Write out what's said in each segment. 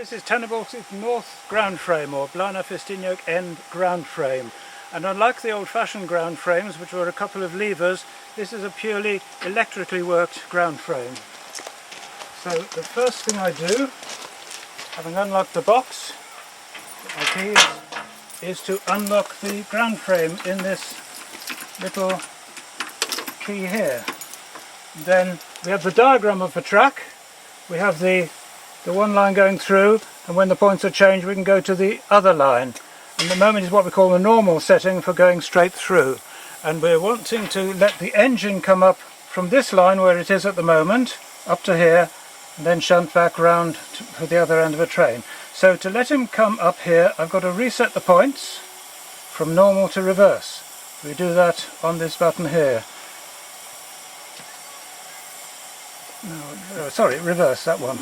This is Tan y Bwlch's north ground frame, or Blana Festiniog end ground frame. And unlike the old-fashioned ground frames, which were a couple of levers, this is a purely electrically worked ground frame. So the first thing I do, having unlocked the box, my keys, is to unlock the ground frame in this little key here. And then we have the diagram of the track, we have the one line going through, and when the points are changed we can go to the other line. And the moment is what we call the normal setting for going straight through. And we're wanting to let the engine come up from this line where it is at the moment, up to here, and then shunt back round to the other end of a train. So to let him come up here, I've got to reset the points from normal to reverse. We do that on this button here. No, sorry, reverse, that one.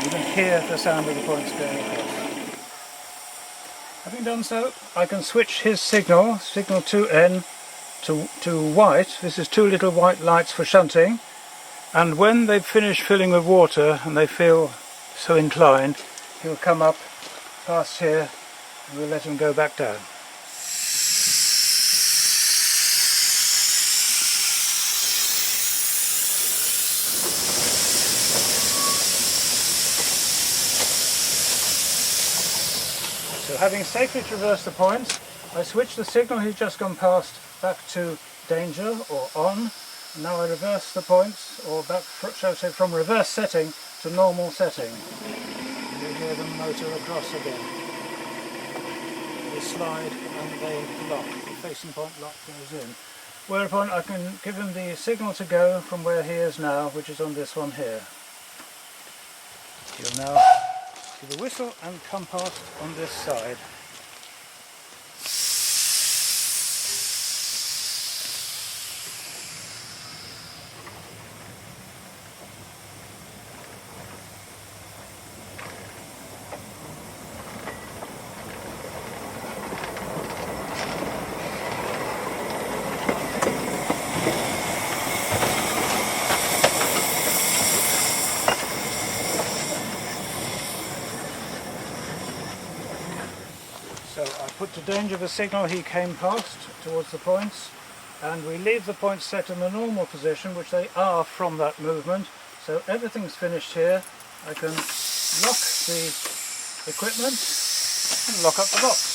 You can hear the sound of the points going across. Having done so, I can switch his signal 2N to white. This is two little white lights for shunting, and when they've finished filling with water and they feel so inclined, he'll come up past here and we'll let him go back down. So having safely traversed the points, I switch the signal he's just gone past back to danger or on. And now I reverse the points, or back, shall I say, from reverse setting to normal setting. And you hear the motor across again. They slide and they lock. The facing point lock goes in. Whereupon I can give him the signal to go from where he is now, which is on this one here. He'll now give a whistle and come past on this side. So I put to danger the signal he came past towards the points, and we leave the points set in the normal position, which they are from that movement. So everything's finished here. I can lock the equipment and lock up the box.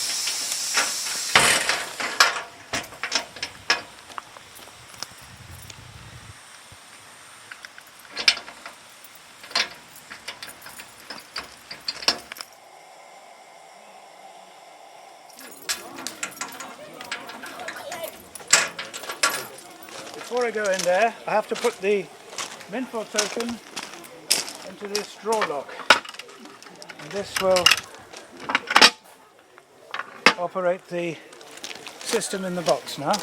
Before I go in there, I have to put the Minfo token into this drawer lock. And this will operate the system in the box now.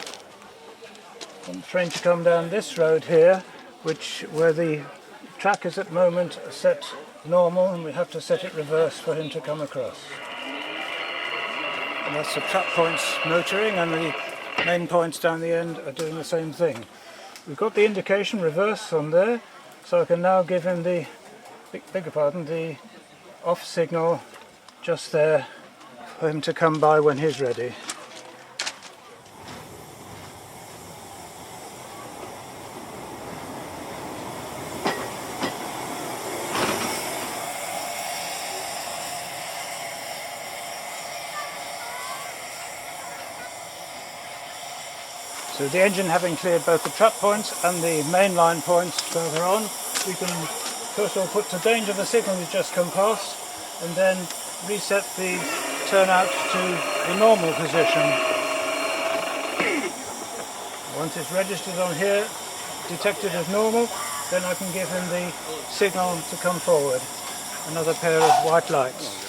I'm trying to come down this road here, where the track is at the moment set normal, and we have to set it reverse for him to come across. And that's the trap points motoring, and the main points down the end are doing the same thing. We've got the indication reverse on there, so I can now give him the, the off signal just there for him to come by when he's ready. So the engine having cleared both the trap points and the mainline points further on, we can first of all put to danger the signal we've just come past, and then reset the turnout to the normal position. Once it's registered on here, detected as normal, then I can give him the signal to come forward. Another pair of white lights.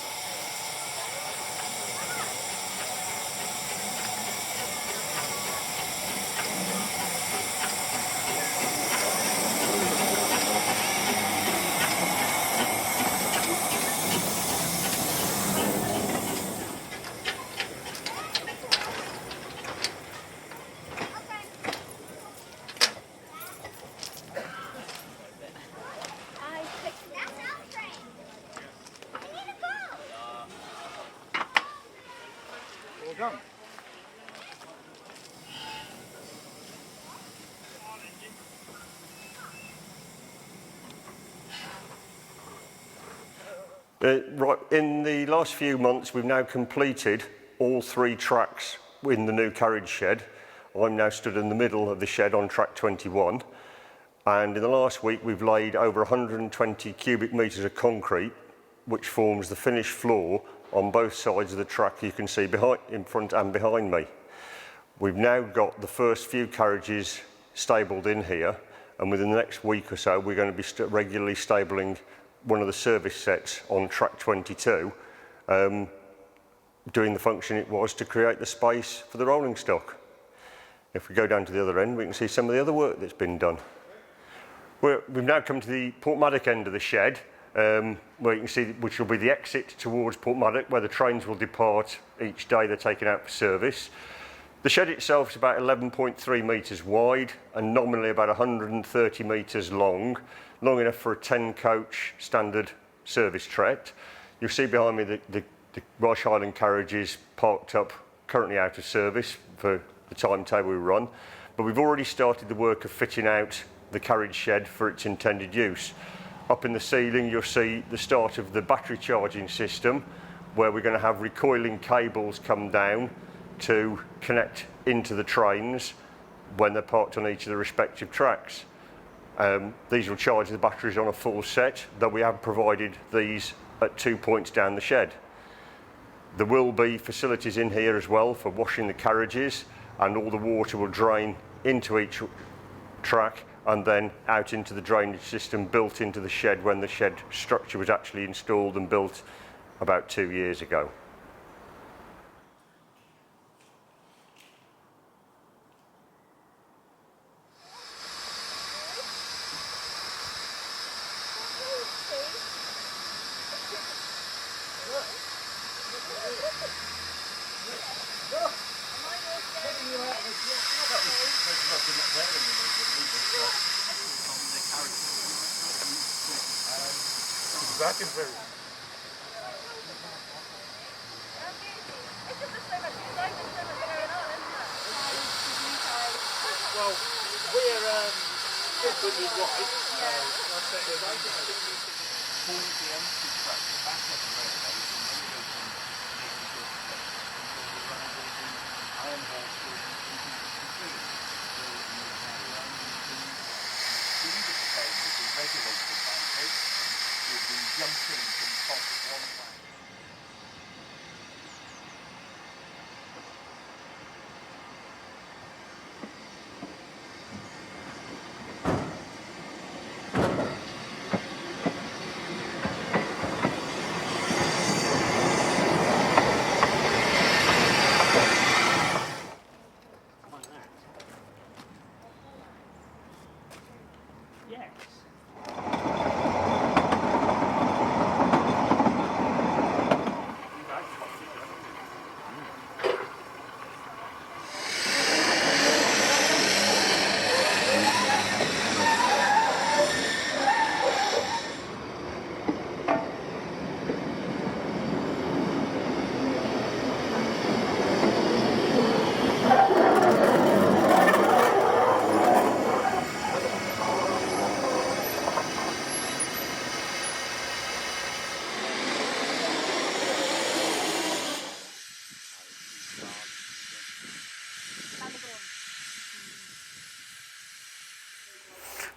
done. Right, in the last few months, we've now completed all 3 tracks in the new carriage shed. I'm now stood in the middle of the shed on track 21. And in the last week, we've laid over 120 cubic metres of concrete, which forms the finished floor on both sides of the track you can see in front and behind me. We've now got the first few carriages stabled in here, and within the next week or so, we're going to be regularly stabling one of the service sets on track 22, doing the function it was to create the space for the rolling stock. If we go down to the other end, we can see some of the other work that's been done. We've now come to the Portmaddock end of the shed, where you can see which will be the exit towards Portmaddock, where the trains will depart each day they're taken out for service. The shed itself is about 11.3 metres wide and nominally about 130 metres long enough for a 10-coach standard service track. You'll see behind me the Welsh Highland carriages parked up, currently out of service for the timetable we run, but we've already started the work of fitting out the carriage shed for its intended use. Up in the ceiling you'll see the start of the battery charging system, where we're going to have recoiling cables come down to connect into the trains when they're parked on each of the respective tracks. These will charge the batteries on a full set, though we have provided these at 2 points down the shed. There will be facilities in here as well for washing the carriages, and all the water will drain into each track and then out into the drainage system built into the shed when the shed structure was actually installed and built about 2 years ago. Back and very. Well, we're good with white.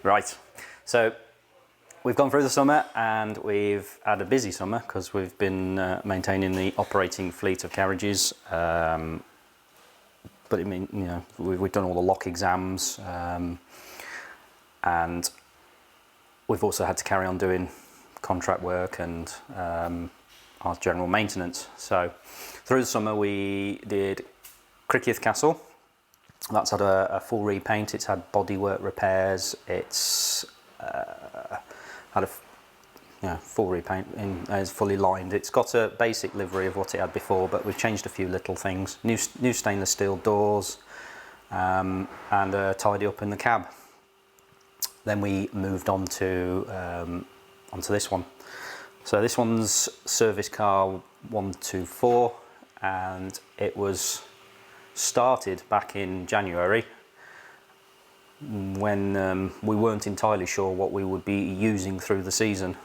Right, so we've gone through the summer and we've had a busy summer because we've been maintaining the operating fleet of carriages. But I mean, you know, we've done all the lock exams, and we've also had to carry on doing contract work and our general maintenance. So through the summer we did Criccieth Castle. That's had a full repaint, it's had bodywork repairs, it's had a full repaint, it's fully lined. It's got a basic livery of what it had before, but we've changed a few little things. New stainless steel doors, and a tidy up in the cab. Then we moved on to onto this one. So this one's service car 124. and it was started back in January when we weren't entirely sure what we would be using through the season.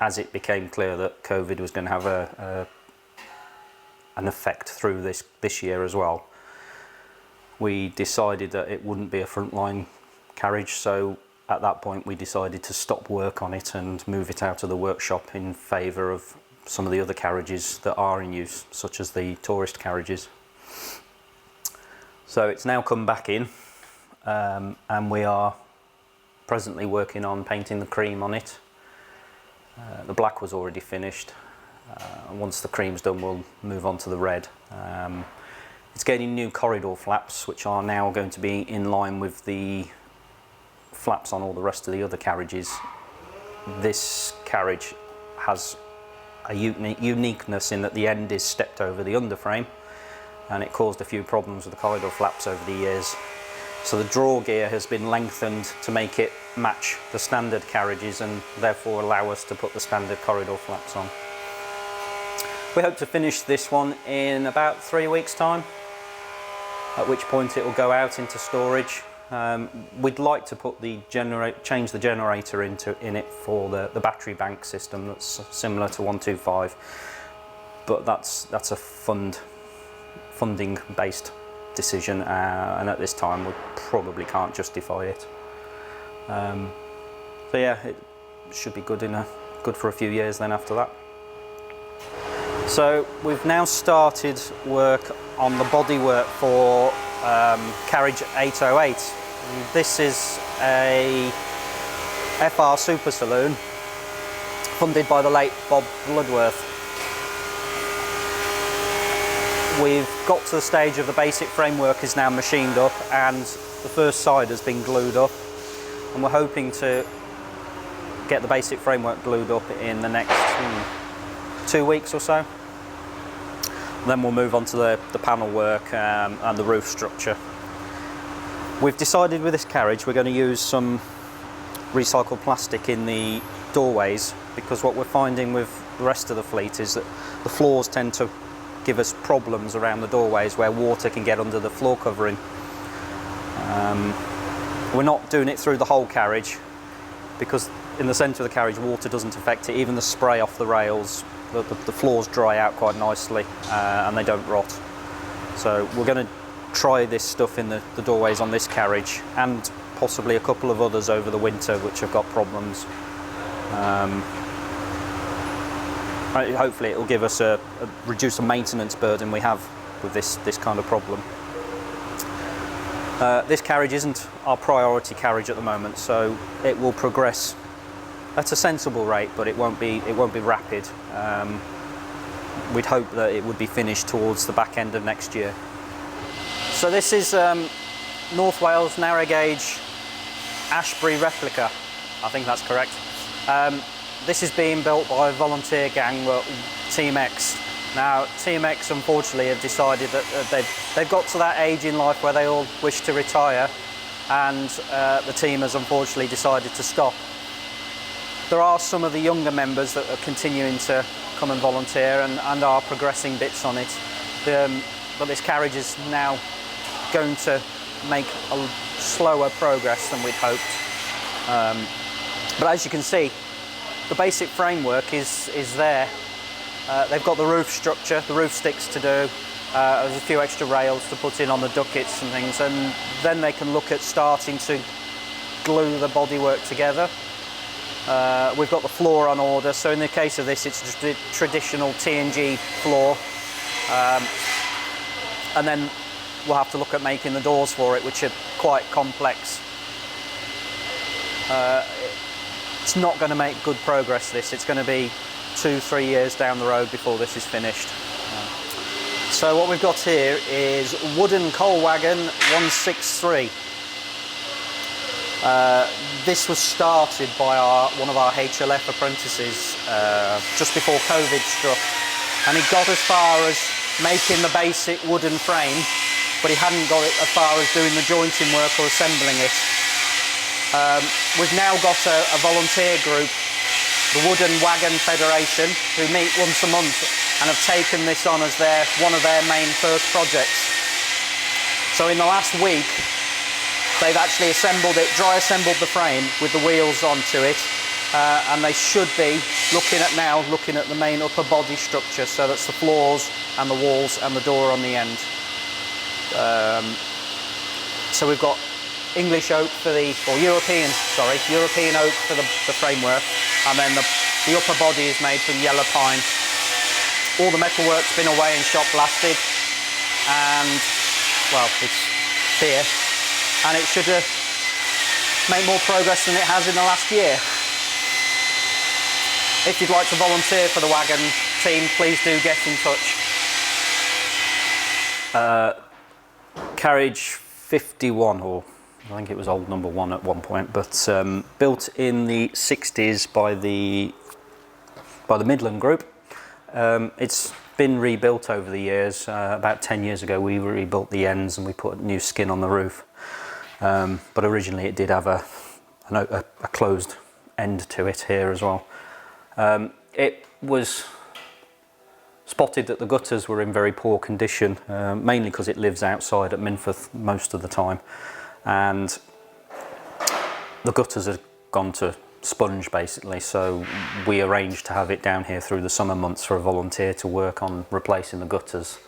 As it became clear that COVID was going to have an effect through this year as well, we decided that it wouldn't be a frontline carriage, so at that point we decided to stop work on it and move it out of the workshop in favour of some of the other carriages that are in use, such as the tourist carriages. So it's now come back in, and we are presently working on painting the cream on it. The black was already finished. Once the cream's done, we'll move on to the red. It's getting new corridor flaps, which are now going to be in line with the flaps on all the rest of the other carriages. This carriage has a uniqueness in that the end is stepped over the underframe, and it caused a few problems with the corridor flaps over the years. So the draw gear has been lengthened to make it match the standard carriages and therefore allow us to put the standard corridor flaps on. We hope to finish this one in about 3 weeks' time, at which point it will go out into storage. We'd like to put change the generator in it for the battery bank system that's similar to 125, but that's a funding based decision, and at this time we probably can't justify it. So yeah, it should be good for a few years then after that. So we've now started work on the bodywork for Carriage 808. This is a FR Super Saloon funded by the late Bob Bloodworth. We've got to the stage of the basic framework is now machined up and the first side has been glued up, and we're hoping to get the basic framework glued up in the next 2 weeks or so. Then we'll move on to the panel work and the roof structure. We've decided with this carriage we're going to use some recycled plastic in the doorways, because what we're finding with the rest of the fleet is that the floors tend to give us problems around the doorways where water can get under the floor covering. We're not doing it through the whole carriage because in the centre of the carriage water doesn't affect it. Even the spray off the rails, the floors dry out quite nicely and they don't rot. So we're going to try this stuff in the doorways on this carriage and possibly a couple of others over the winter which have got problems. Hopefully it will give us reduce the maintenance burden we have with this kind of problem. This carriage isn't our priority carriage at the moment, so it will progress at a sensible rate, but it won't be rapid. We'd hope that it would be finished towards the back end of next year. So this is North Wales narrow gauge Ashbury replica. I think that's correct. This is being built by a volunteer gang, Team X. Now, Team X unfortunately have decided that they've got to that age in life where they all wish to retire, and the team has unfortunately decided to stop. There are some of the younger members that are continuing to come and volunteer and are progressing bits on it. But this carriage is now going to make a slower progress than we'd hoped. But as you can see, the basic framework is there. They've got the roof structure, the roof sticks to do, there's a few extra rails to put in on the duckets and things, and then they can look at starting to glue the bodywork together. We've got the floor on order, so in the case of this it's just a traditional T&G floor, and then we'll have to look at making the doors for it, which are quite complex. It's not going to make good progress, this. It's going to be 2-3 years down the road before this is finished. So what we've got here is wooden coal wagon 163. This was started by one of our HLF apprentices just before COVID struck, and he got as far as making the basic wooden frame, but he hadn't got it as far as doing the jointing work or assembling it. We've now got a volunteer group the Wooden Wagon Federation, who meet once a month and have taken this on as one of their main first projects. So in the last week, they've actually dry assembled the frame with the wheels onto it, and they should be looking at the main upper body structure, so that's the floors and the walls and the door on the end. So we've got English oak European oak for the framework, and then the upper body is made from yellow pine. All the metalwork's been away and shot blasted, and well, it's here, and it should make more progress than it has in the last year. If you'd like to volunteer for the wagon team, please do get in touch. Carriage 51, or I think it was old number 1 at one point, but built in the 60s by the Midland Group. It's been rebuilt over the years. About 10 years ago we rebuilt the ends and we put new skin on the roof. But originally it did have a closed end to it here as well. It was spotted that the gutters were in very poor condition, mainly because it lives outside at Minforth most of the time, and the gutters had gone to sponge basically, so we arranged to have it down here through the summer months for a volunteer to work on replacing the gutters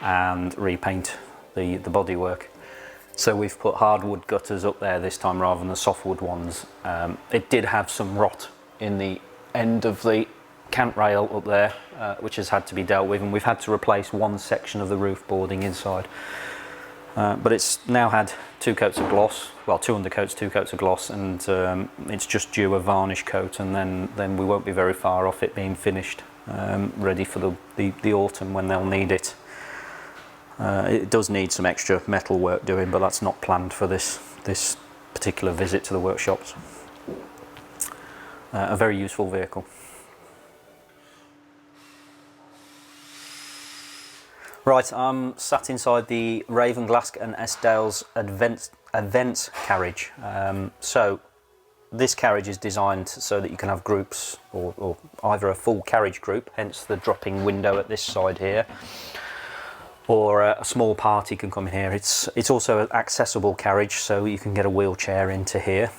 and repaint the bodywork. So we've put hardwood gutters up there this time rather than the softwood ones. It did have some rot in the end of the cant rail up there, which has had to be dealt with, and we've had to replace one section of the roof boarding inside. But it's now had 2 coats of gloss, well, 2 undercoats, 2 coats of gloss, and it's just due a varnish coat, and then we won't be very far off it being finished, ready for the autumn when they'll need it. It does need some extra metal work doing, but that's not planned for this particular visit to the workshops. A very useful vehicle. Right, I'm sat inside the Ravenglask and Esdale's events carriage. So this carriage is designed so that you can have groups, or either a full carriage group, hence the dropping window at this side here, or a small party can come in here. It's also an accessible carriage, so you can get a wheelchair into here.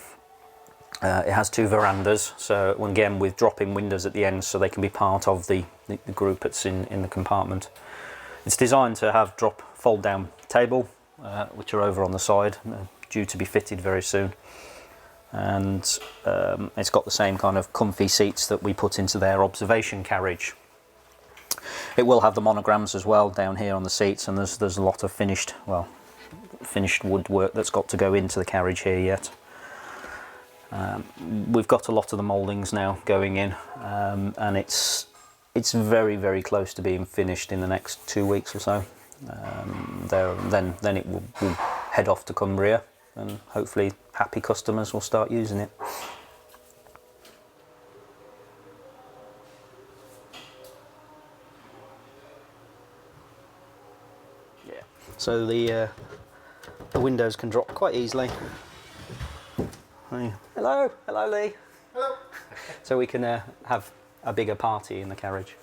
It has 2 verandas, so again with drop-in windows at the end, so they can be part of the group that's in the compartment. It's designed to have fold-down table, which are over on the side, due to be fitted very soon. And it's got the same kind of comfy seats that we put into their observation carriage. It will have the monograms as well down here on the seats, and there's a lot of finished woodwork that's got to go into the carriage here yet. We've got a lot of the mouldings now going in, and it's very, very close to being finished in the next 2 weeks or so. Then it will head off to Cumbria, and hopefully happy customers will start using it. Yeah. So the windows can drop quite easily. Hello Lee. Hello. So we can have a bigger party in the carriage.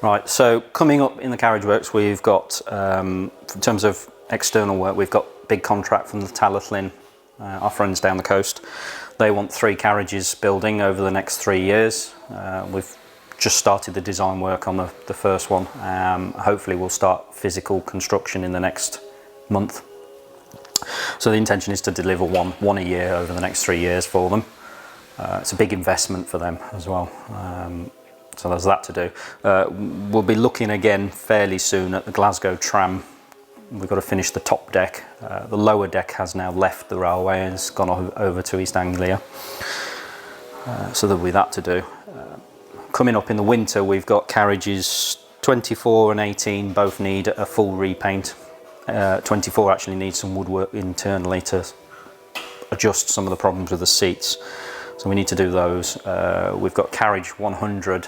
Right, so coming up in the carriage works, we've got, in terms of external work, we've got a big contract from the Talathlin, our friends down the coast. They want 3 carriages building over the next 3 years. We've just started the design work on the first one. Hopefully we'll start physical construction in the next month. So the intention is to deliver one a year over the next 3 years for them. It's a big investment for them as well. So there's that to do. We'll be looking again fairly soon at the Glasgow tram. We've got to finish the top deck. The lower deck has now left the railway and it's gone over to East Anglia. So there'll be that to do. Coming up in the winter, we've got carriages 24 and 18 both need a full repaint. 24 actually needs some woodwork internally to adjust some of the problems with the seats. So we need to do those. We've got carriage 100,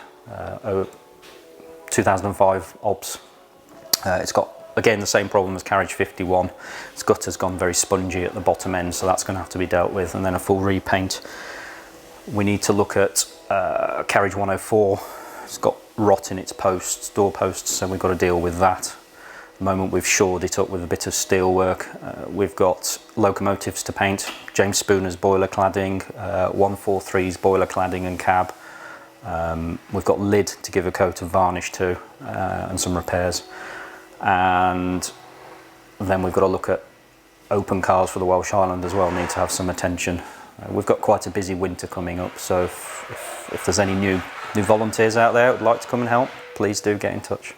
2005 OBS. It's got, again, the same problem as carriage 51. Its gutter's gone very spongy at the bottom end, so that's going to have to be dealt with, and then a full repaint. We need to look at Carriage 104. It's got rot in its posts, door posts, so we've got to deal with that. At the moment we've shored it up with a bit of steel work. We've got locomotives to paint, James Spooner's boiler cladding, 143's boiler cladding and cab. We've got lid to give a coat of varnish to, and some repairs. And then we've got to look at open cars for the Welsh Island as well, need to have some attention. We've got quite a busy winter coming up, so if there's any new volunteers out there who would like to come and help, please do get in touch.